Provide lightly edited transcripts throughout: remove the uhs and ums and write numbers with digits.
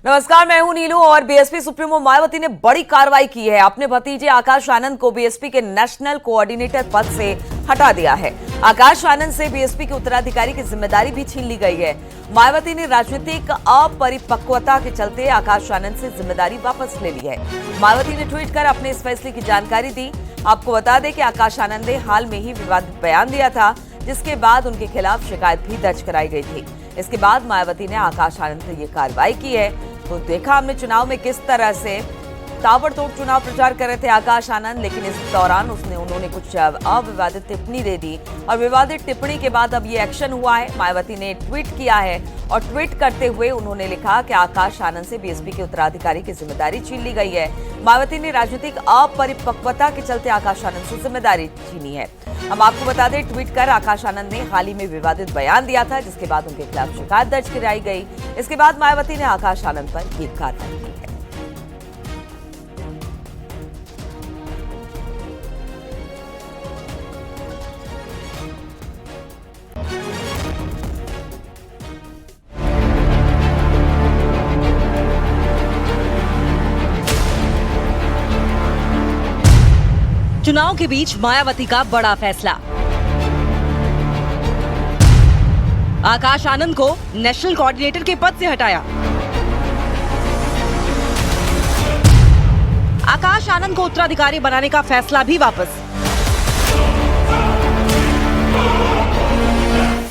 नमस्कार, मैं हूं नीलू और बीएसपी सुप्रीमो मायावती ने बड़ी कार्रवाई की है। अपने भतीजे आकाश आनंद को बीएसपी के नेशनल कोऑर्डिनेटर पद से हटा दिया है। आकाश आनंद से बीएसपी के उत्तराधिकारी की जिम्मेदारी भी छीन ली गई है। मायावती ने राजनीतिक अपरिपक्वता के चलते आकाश आनंद से जिम्मेदारी वापस ले ली है। मायावती ने ट्वीट कर अपने इस फैसले की जानकारी दी। आपको बता दें कि आकाश आनंद ने हाल में ही विवादित बयान दिया था, जिसके बाद उनके खिलाफ शिकायत भी दर्ज कराई गई थी। इसके बाद मायावती ने आकाश आनंद पर यह कार्रवाई की है। तो देखा हमने चुनाव में किस तरह से ताबड़तोड़ चुनाव प्रचार कर रहे थे आकाश आनंद, लेकिन इस दौरान उन्होंने कुछ अविवादित टिप्पणी दे दी और विवादित टिप्पणी के बाद अब ये एक्शन हुआ है। मायावती ने ट्वीट किया है और ट्वीट करते हुए उन्होंने लिखा कि आकाश आनंद से बीएसपी के उत्तराधिकारी की जिम्मेदारी छीन ली गई है। मायावती ने राजनीतिक अपरिपक्वता के चलते आकाश आनंद से जिम्मेदारी छीनी है। हम आपको बता दें, ट्वीट कर आकाश आनंद ने हाल ही में विवादित बयान दिया था, जिसके बाद उनके खिलाफ शिकायत दर्ज कराई गई। इसके बाद मायावती ने आकाश आनंद पर यह कार्रवाई की है। चुनाव के बीच मायावती का बड़ा फैसला। आकाश आनंद को नेशनल कोऑर्डिनेटर के पद से हटाया। आकाश आनंद को उत्तराधिकारी बनाने का फैसला भी वापस।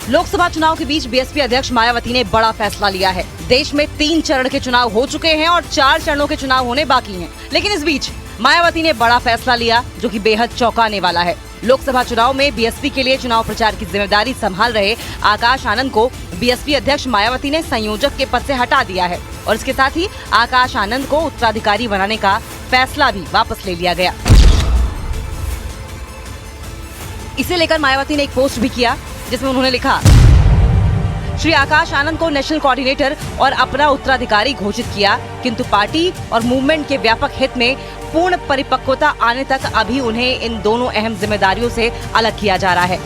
लोकसभा चुनाव के बीच बीएसपी अध्यक्ष मायावती ने बड़ा फैसला लिया है। देश में 3 चरण के चुनाव हो चुके हैं और 4 चरणों के चुनाव होने बाकी हैं। लेकिन इस बीच मायावती ने बड़ा फैसला लिया जो कि बेहद चौंकाने वाला है। लोकसभा चुनाव में बीएसपी के लिए चुनाव प्रचार की जिम्मेदारी संभाल रहे आकाश आनंद को बीएसपी अध्यक्ष मायावती ने संयोजक के पद से हटा दिया है और इसके साथ ही आकाश आनंद को उत्तराधिकारी बनाने का फैसला भी वापस ले लिया गया। इसे लेकर मायावती ने एक पोस्ट भी किया, जिसमें उन्होंने लिखा, श्री आकाश आनंद को नेशनल कोऑर्डिनेटर और अपना उत्तराधिकारी घोषित किया, किंतु पार्टी और मूवमेंट के व्यापक हित में पूर्ण परिपक्वता आने तक अभी उन्हें इन दोनों अहम जिम्मेदारियों से अलग किया जा रहा है।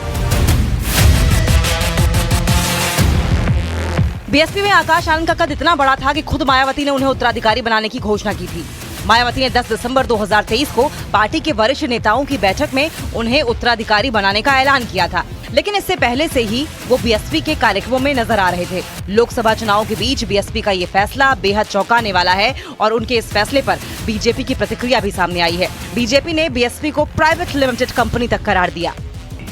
बीएसपी में आकाश आनंद का कद इतना बड़ा था कि खुद मायावती ने उन्हें उत्तराधिकारी बनाने की घोषणा की थी। मायावती ने 10 दिसंबर 2023 को पार्टी के वरिष्ठ नेताओं की बैठक में उन्हें उत्तराधिकारी बनाने का ऐलान किया था, लेकिन इससे पहले से ही वो बीएसपी के कार्यक्रमों में नजर आ रहे थे। लोकसभा चुनाव के बीच बीएसपी का ये फैसला बेहद चौंकाने वाला है और उनके इस फैसले पर बीजेपी की प्रतिक्रिया भी सामने आई है। बीजेपी ने बीएसपी को प्राइवेट लिमिटेड कंपनी तक करार दिया।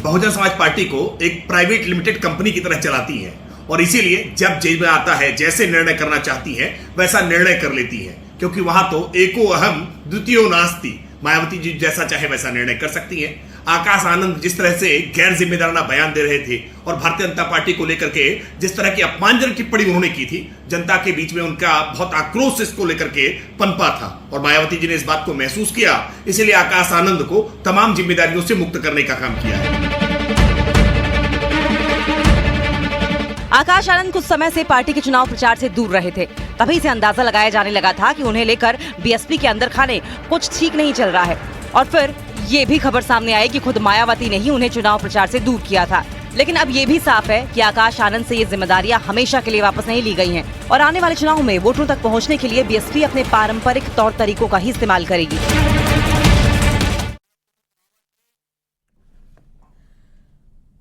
बहुजन समाज पार्टी को एक प्राइवेट लिमिटेड कंपनी की तरह चलाती है और इसीलिए जब जेब में आता है, जैसे निर्णय करना चाहती है वैसा निर्णय कर लेती है, क्योंकि वहां तो एको अहम द्वितीयो नास्ति। मायावती जी जैसा चाहे वैसा निर्णय कर सकती है। आकाश आनंद जिस तरह से गैर जिम्मेदाराना बयान दे रहे थे और भारतीय जनता पार्टी को लेकर के जिस तरह की अपमानजनक टिप्पणी उन्होंने की थी, जनता के बीच में उनका बहुत आक्रोश इसको लेकर के पनपा था और मायावती जी ने इस बात को महसूस किया। इसीलिए आकाश आनंद को तमाम जिम्मेदारियों से मुक्त करने का काम किया है। आकाश आनंद कुछ समय से पार्टी के चुनाव प्रचार से दूर रहे थे। तभी से अंदाजा लगाया जाने लगा था कि उन्हें लेकर बीएसपी के अंदर खाने कुछ ठीक नहीं चल रहा है और फिर ये भी खबर सामने आई कि खुद मायावती ने ही उन्हें चुनाव प्रचार से दूर किया था। लेकिन अब ये भी साफ है कि आकाश आनंद से ये जिम्मेदारियां हमेशा के लिए वापस नहीं ली गई हैं और आने वाले चुनाव में वोटरों तक पहुंचने के लिए बीएसपी अपने पारंपरिक तौर तरीकों का ही इस्तेमाल करेगी।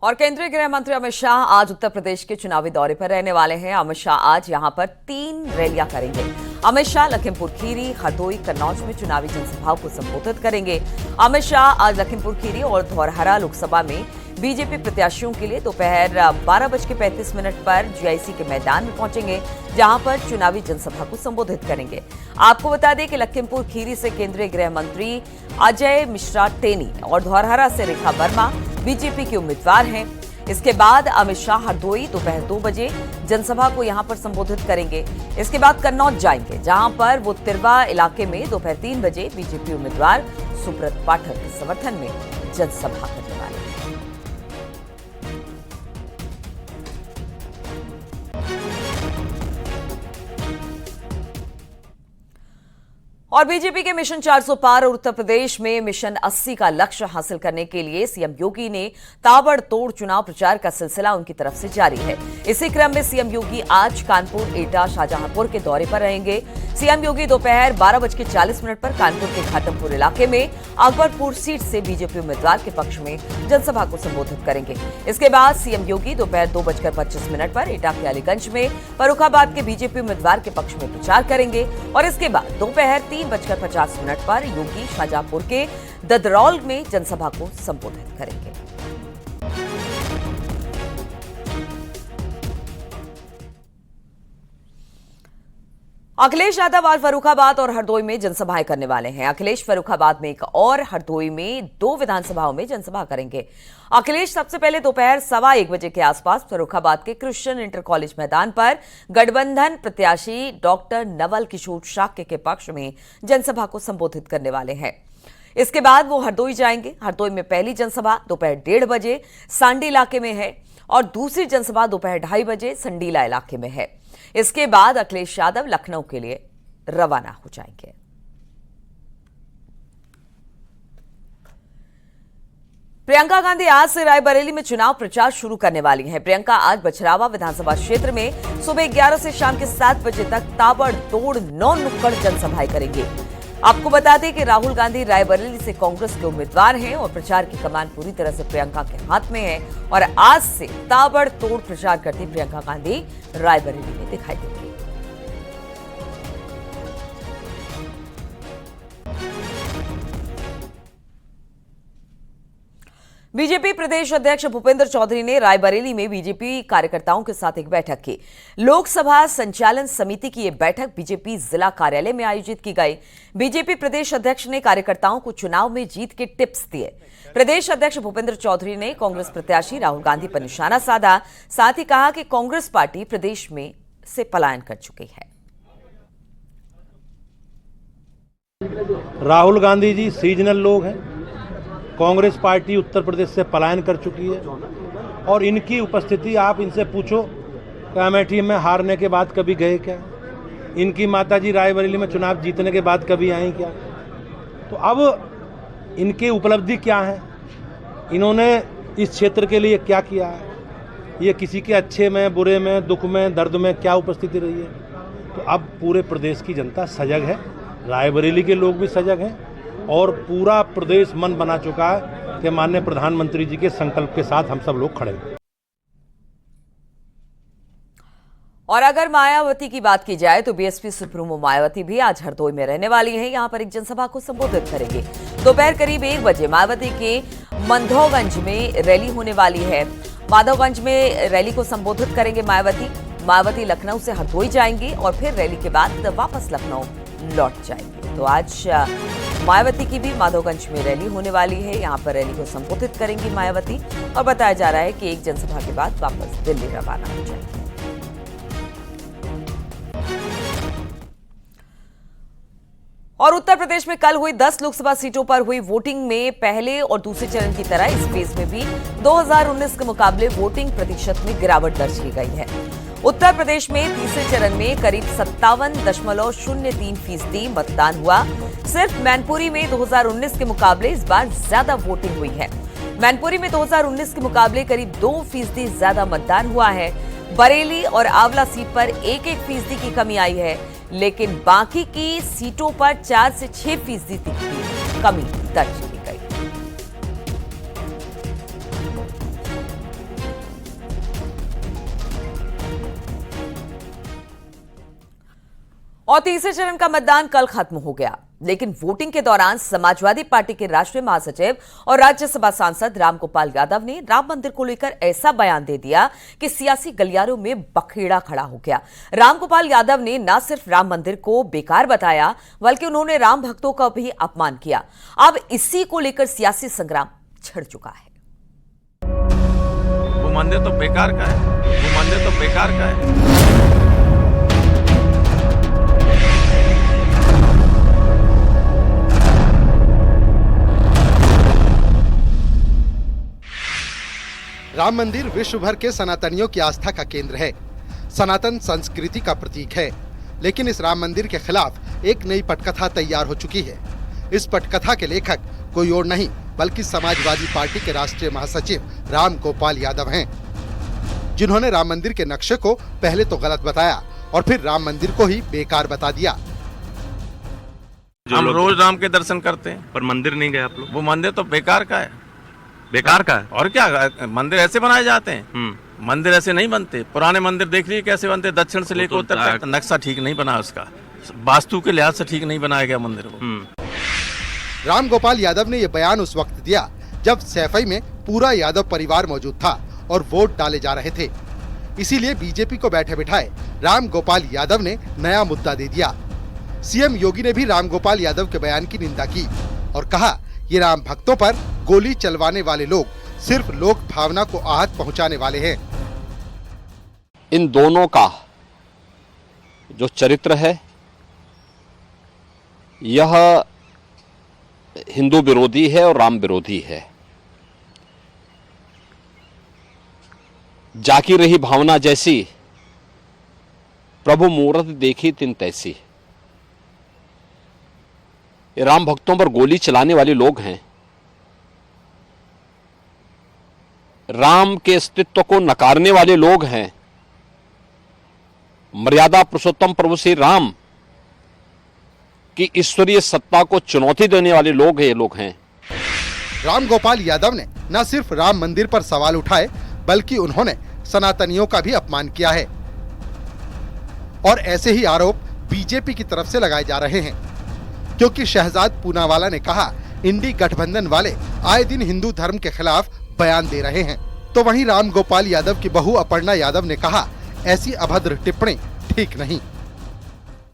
और केंद्रीय गृह मंत्री अमित शाह आज उत्तर प्रदेश के चुनावी दौरे पर रहने वाले हैं। अमित शाह आज यहां पर 3 रैलियां करेंगे। अमित शाह लखीमपुर खीरी, हरदोई, कन्नौज में चुनावी जनसभाओं को संबोधित करेंगे। अमित शाह आज लखीमपुर खीरी और धौरहरा लोकसभा में बीजेपी प्रत्याशियों के लिए दोपहर 12:35 पर जीआईसी के मैदान में पहुंचेंगे, जहां पर चुनावी जनसभा को संबोधित करेंगे। आपको बता दें कि लखीमपुर खीरी से केंद्रीय गृह मंत्री अजय मिश्रा टेनी और धौरहरा से रेखा वर्मा बीजेपी के उम्मीदवार हैं। इसके बाद अमित शाह हरदोई दोपहर 2 बजे जनसभा को यहां पर संबोधित करेंगे। इसके बाद कन्नौज जाएंगे, जहां पर वो तिरवा इलाके में दोपहर 3 बजे बीजेपी उम्मीदवार सुब्रत पाठक के समर्थन में जनसभा करने वाले हैं। और बीजेपी के मिशन 400 पार और उत्तर प्रदेश में मिशन 80 का लक्ष्य हासिल करने के लिए सीएम योगी ने ताबड़तोड़ चुनाव प्रचार का सिलसिला उनकी तरफ से जारी है। इसी क्रम में सीएम योगी आज कानपुर, एटा, शाहजहांपुर के दौरे पर रहेंगे। सीएम योगी दोपहर 12:40 पर कानपुर के घाटमपुर इलाके में अकबरपुर सीट से बीजेपी उम्मीदवार के पक्ष में जनसभा को संबोधित करेंगे। इसके बाद सीएम योगी दोपहर 2:25 पर एटा के अलीगंज में फर्रुखाबाद के बीजेपी उम्मीदवार के पक्ष में प्रचार करेंगे और इसके बाद दोपहर 3:50 पर योगी शाहजहांपुर के ददरौल में जनसभा को संबोधित करेंगे। अखिलेश यादव आज फर्रुखाबाद और हरदोई में जनसभाएं करने वाले हैं। अखिलेश फर्रुखाबाद में एक और हरदोई में 2 विधानसभाओं में जनसभा करेंगे। अखिलेश सबसे पहले दोपहर 1:15 बजे के आसपास फर्रुखाबाद के क्रिश्चियन इंटर कॉलेज मैदान पर गठबंधन प्रत्याशी डॉक्टर नवल किशोर शाक्य के पक्ष में जनसभा को संबोधित करने वाले हैं। इसके बाद वो हरदोई जाएंगे। हरदोई में पहली जनसभा दोपहर 1:30 बजे सांडी इलाके में है और दूसरी जनसभा दोपहर 2:30 बजे संडीला इलाके में है। इसके बाद अखिलेश यादव लखनऊ के लिए रवाना हो जाएंगे। प्रियंका गांधी आज से रायबरेली में चुनाव प्रचार शुरू करने वाली हैं। प्रियंका आज बछरावा विधानसभा क्षेत्र में सुबह 11 से शाम के 7 बजे तक ताबड़तोड़ 9 नुक्कड़ जनसभाएं करेंगी। आपको बता दें कि राहुल गांधी रायबरेली से कांग्रेस के उम्मीदवार हैं और प्रचार की कमान पूरी तरह से प्रियंका के हाथ में है और आज से ताबड़तोड़ प्रचार करती प्रियंका गांधी रायबरेली में दिखाई देंगी। बीजेपी प्रदेश अध्यक्ष भूपेंद्र चौधरी ने रायबरेली में बीजेपी कार्यकर्ताओं के साथ एक बैठक की। लोकसभा संचालन समिति की यह बैठक बीजेपी जिला कार्यालय में आयोजित की गई। बीजेपी प्रदेश अध्यक्ष ने कार्यकर्ताओं को चुनाव में जीत के टिप्स दिए। प्रदेश अध्यक्ष भूपेंद्र चौधरी ने कांग्रेस प्रत्याशी राहुल गांधी पर निशाना साधा। साथ ही कहा कि कांग्रेस पार्टी प्रदेश में से पलायन कर चुकी है। राहुल गांधी जी सीजनल लोग हैं। कांग्रेस पार्टी उत्तर प्रदेश से पलायन कर चुकी है और इनकी उपस्थिति आप इनसे पूछो कि अमेठी में हारने के बाद कभी गए क्या, इनकी माताजी रायबरेली में चुनाव जीतने के बाद कभी आई क्या। तो अब इनकी उपलब्धि क्या है, इन्होंने इस क्षेत्र के लिए क्या किया है, ये किसी के अच्छे में, बुरे में, दुख में, दर्द में क्या उपस्थिति रही है। तो अब पूरे प्रदेश की जनता सजग है, रायबरेली के लोग भी सजग हैं और पूरा प्रदेश मन बना चुका है कि माननीय प्रधानमंत्री जी के संकल्प के साथ हम सब लोग खड़े हैं। और अगर मायावती की बात की जाए तो बीएसपी सुप्रीमो मायावती भी आज हरदोई में रहने वाली हैं। यहां पर एक जनसभा को संबोधित करेंगे। दोपहर करीब 1 बजे मायावती के माधवगंज में रैली होने वाली है। माधवगंज में रैली को संबोधित करेंगे मायावती लखनऊ से हरदोई जाएंगी और फिर रैली के बाद वापस लखनऊ लौट जाएंगे। तो आज मायावती की भी माधवगंज में रैली होने वाली है। यहां पर रैली को संबोधित करेंगी मायावती और बताया जा रहा है कि एक जनसभा के बाद वापस दिल्ली रवाना हो जाएंगे। और उत्तर प्रदेश में कल हुई 10 लोकसभा सीटों पर हुई वोटिंग में पहले और दूसरे चरण की तरह इस फेज में भी 2019 के मुकाबले वोटिंग प्रतिशत में गिरावट दर्ज की गई है। उत्तर प्रदेश में तीसरे चरण में करीब 57.03% मतदान हुआ। सिर्फ मैनपुरी में 2019 के मुकाबले इस बार ज्यादा वोटिंग हुई है। मैनपुरी में 2019 के मुकाबले करीब 2% ज्यादा मतदान हुआ है। बरेली और आंवला सीट पर 1% की कमी आई है, लेकिन बाकी की सीटों पर 4 से 6% की कमी दर्ज की गई। और तीसरे चरण का मतदान कल खत्म हो गया, लेकिन वोटिंग के दौरान समाजवादी पार्टी के राष्ट्रीय महासचिव और राज्यसभा सांसद रामगोपाल यादव ने राम मंदिर को लेकर ऐसा बयान दे दिया कि सियासी गलियारों में बखेड़ा खड़ा हो गया। रामगोपाल यादव ने न सिर्फ राम मंदिर को बेकार बताया, बल्कि उन्होंने राम भक्तों का भी अपमान किया। अब इसी को लेकर सियासी संग्राम छिड़ चुका है। वो मंदिर तो बेकार का है, वो मंदिर तो बेकार का है। राम मंदिर विश्व भर के सनातनियों की आस्था का केंद्र है, सनातन संस्कृति का प्रतीक है। लेकिन इस राम मंदिर के खिलाफ एक नई पटकथा तैयार हो चुकी है। इस पटकथा के लेखक कोई और नहीं बल्कि समाजवादी पार्टी के राष्ट्रीय महासचिव राम गोपाल यादव हैं, जिन्होंने राम मंदिर के नक्शे को पहले तो गलत बताया और फिर राम मंदिर को ही बेकार बता दिया। हम रोज राम के दर्शन करते हैं, पर मंदिर नहीं गए आप लोग? वो मंदिर तो बेकार का है। बेकार का है? और क्या, मंदिर ऐसे बनाए जाते हैं? मंदिर ऐसे नहीं बनते। पुराने मंदिर देख लीजिए कैसे बनते, दक्षिण से लेकर उत्तर तक। नक्शा ठीक नहीं बना, उसका वास्तु के लिहाज से ठीक नहीं बनाया गया मंदिर को। राम गोपाल यादव ने यह बयान उस वक्त दिया जब सैफई में पूरा यादव परिवार मौजूद था और वोट डाले जा रहे थे। इसीलिए बीजेपी को बैठे बिठाए राम गोपाल यादव ने नया मुद्दा दे दिया। सीएम योगी ने भी राम गोपाल यादव के बयान की निंदा की और कहा, ये राम भक्तों पर गोली चलवाने वाले लोग सिर्फ लोक भावना को आहत पहुंचाने वाले हैं। इन दोनों का जो चरित्र है यह हिंदू विरोधी है और राम विरोधी है। जाकी रही भावना जैसी, प्रभु मूरत देखी तिन तैसी। ये राम भक्तों पर गोली चलाने वाले लोग हैं। राम के अस्तित्व को नकारने वाले लोग हैं। मर्यादा पुरुषोत्तम प्रभु श्री राम की ईश्वरीय सत्ता को चुनौती देने वाले लोग ये लोग हैं। राम गोपाल यादव ने न सिर्फ राम मंदिर पर सवाल उठाए बल्कि उन्होंने सनातनियों का भी अपमान किया है और ऐसे ही आरोप बीजेपी की तरफ से लगाए जा रहे हैं, क्योंकि शहजाद पूनावाला ने कहा इंडी गठबंधन वाले आए दिन हिंदू धर्म के खिलाफ बयान दे रहे हैं। तो वहीं राम गोपाल यादव की बहू अपर्णा यादव ने कहा, ऐसी अभद्र टिप्पणी ठीक नहीं।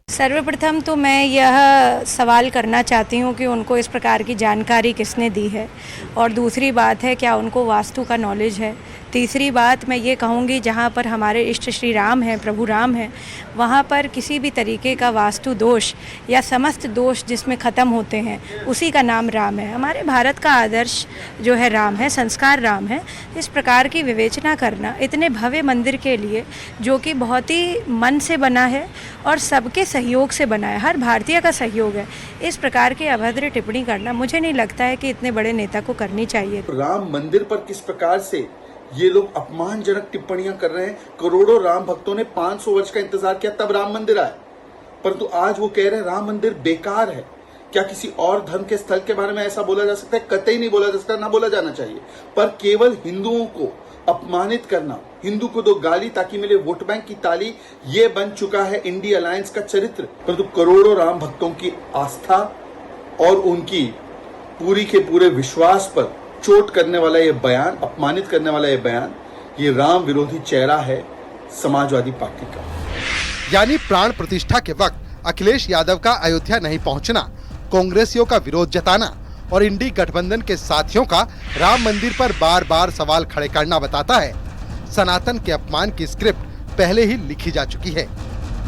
सर्वप्रथम तो मैं यह सवाल करना चाहती हूँ कि उनको इस प्रकार की जानकारी किसने दी है, और दूसरी बात है क्या उनको वास्तु का नॉलेज है। तीसरी बात मैं ये कहूँगी, जहाँ पर हमारे इष्ट श्री राम हैं, प्रभु राम हैं, वहाँ पर किसी भी तरीके का वास्तु दोष या समस्त दोष जिसमें ख़त्म होते हैं उसी का नाम राम है। हमारे भारत का आदर्श जो है राम है, संस्कार राम है। इस प्रकार की विवेचना करना इतने भव्य मंदिर के लिए जो कि बहुत ही मन से बना है और सबके सहयोग से बना है, हर भारतीय का सहयोग है, इस प्रकार की अभद्र टिप्पणी करना मुझे नहीं लगता है कि इतने बड़े नेता को करनी चाहिए। राम मंदिर पर किस प्रकार से ये लोग अपमानजनक टिप्पणियां कर रहे हैं। करोड़ों राम भक्तों ने 500 वर्ष का इंतजार किया तब राम मंदिर आया, परंतु आज वो कह रहे हैं राम मंदिर बेकार है। क्या किसी और धर्म के स्थल के बारे में ऐसा बोला जा सकता है? कतई नहीं बोला जा सकता, ना बोला जाना चाहिए। पर केवल हिंदुओं को अपमानित करना, हिंदू को दो गाली ताकि मिले वोट बैंक की ताली, ये बन चुका है इंडी अलायंस का चरित्र। परंतु करोड़ों राम भक्तों की आस्था और उनकी पूरी के पूरे विश्वास पर चोट करने वाला ये बयान, अपमानित करने वाला ये बयान, ये राम विरोधी चेहरा है समाजवादी पार्टी का। यानी प्राण प्रतिष्ठा के वक्त अखिलेश यादव का अयोध्या नहीं पहुंचना, कांग्रेसियों का विरोध जताना और इंडी गठबंधन के साथियों का राम मंदिर पर बार बार सवाल खड़े करना बताता है सनातन के अपमान की स्क्रिप्ट पहले ही लिखी जा चुकी है।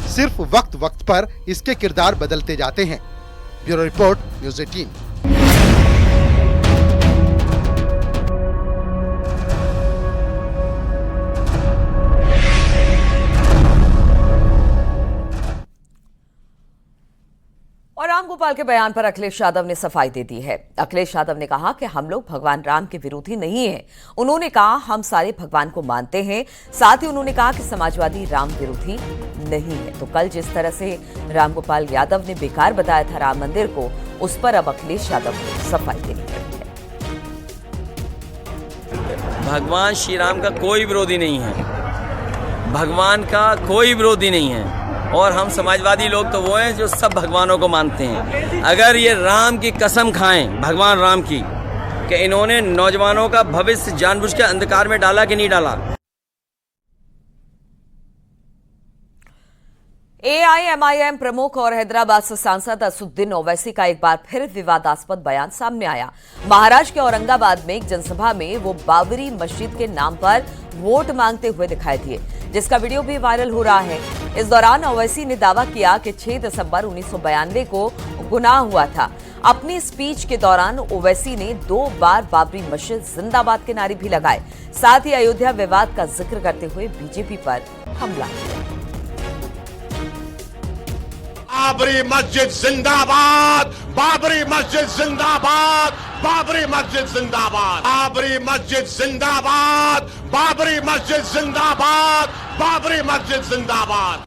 सिर्फ वक्त वक्त पर इसके किरदार बदलते जाते हैं। Bureau report, news 18। और राम गोपाल के बयान पर अखिलेश यादव ने सफाई दे दी है। अखिलेश यादव ने कहा कि हम लोग भगवान राम के विरोधी नहीं हैं। उन्होंने कहा हम सारे भगवान को मानते हैं। साथ ही उन्होंने कहा कि समाजवादी राम विरोधी नहीं है। तो कल जिस तरह से राम गोपाल यादव ने बेकार बताया था राम मंदिर को, उस पर अब अखिलेश यादव को सफाई देनी पड़ी है। भगवान श्री राम का कोई विरोधी नहीं है, भगवान का कोई विरोधी नहीं है। और हम समाजवादी लोग तो वो हैं जो सब भगवानों को मानते हैं। अगर ये राम की कसम खाएं, भगवान राम की, कि इन्होंने नौजवानों का भविष्य जानबूझ के अंधकार में डाला कि नहीं डाला। एआईएमआईएम प्रमुख और हैदराबाद से सांसद असदुद्दीन ओवैसी का एक बार फिर विवादास्पद बयान सामने आया। महाराष्ट्र के औरंगाबाद में एक जनसभा में वो बाबरी मस्जिद के नाम पर वोट मांगते हुए दिखाई दिए, जिसका वीडियो भी वायरल हो रहा है। इस दौरान ओवैसी ने दावा किया कि 6 दिसंबर 1992 को गुनाह हुआ था। अपनी स्पीच के दौरान ओवैसी ने 2 बार बाबरी मस्जिद जिंदाबाद के नारे भी लगाए। साथ ही अयोध्या विवाद का जिक्र करते हुए बीजेपी पर हमला किया। बाबरी मस्जिद जिंदाबाद, बाबरी मस्जिद जिंदाबाद, बाबरी मस्जिद जिंदाबाद, बाबरी मस्जिद जिंदाबाद, बाबरी मस्जिद जिंदाबाद, बाबरी मस्जिद जिंदाबाद।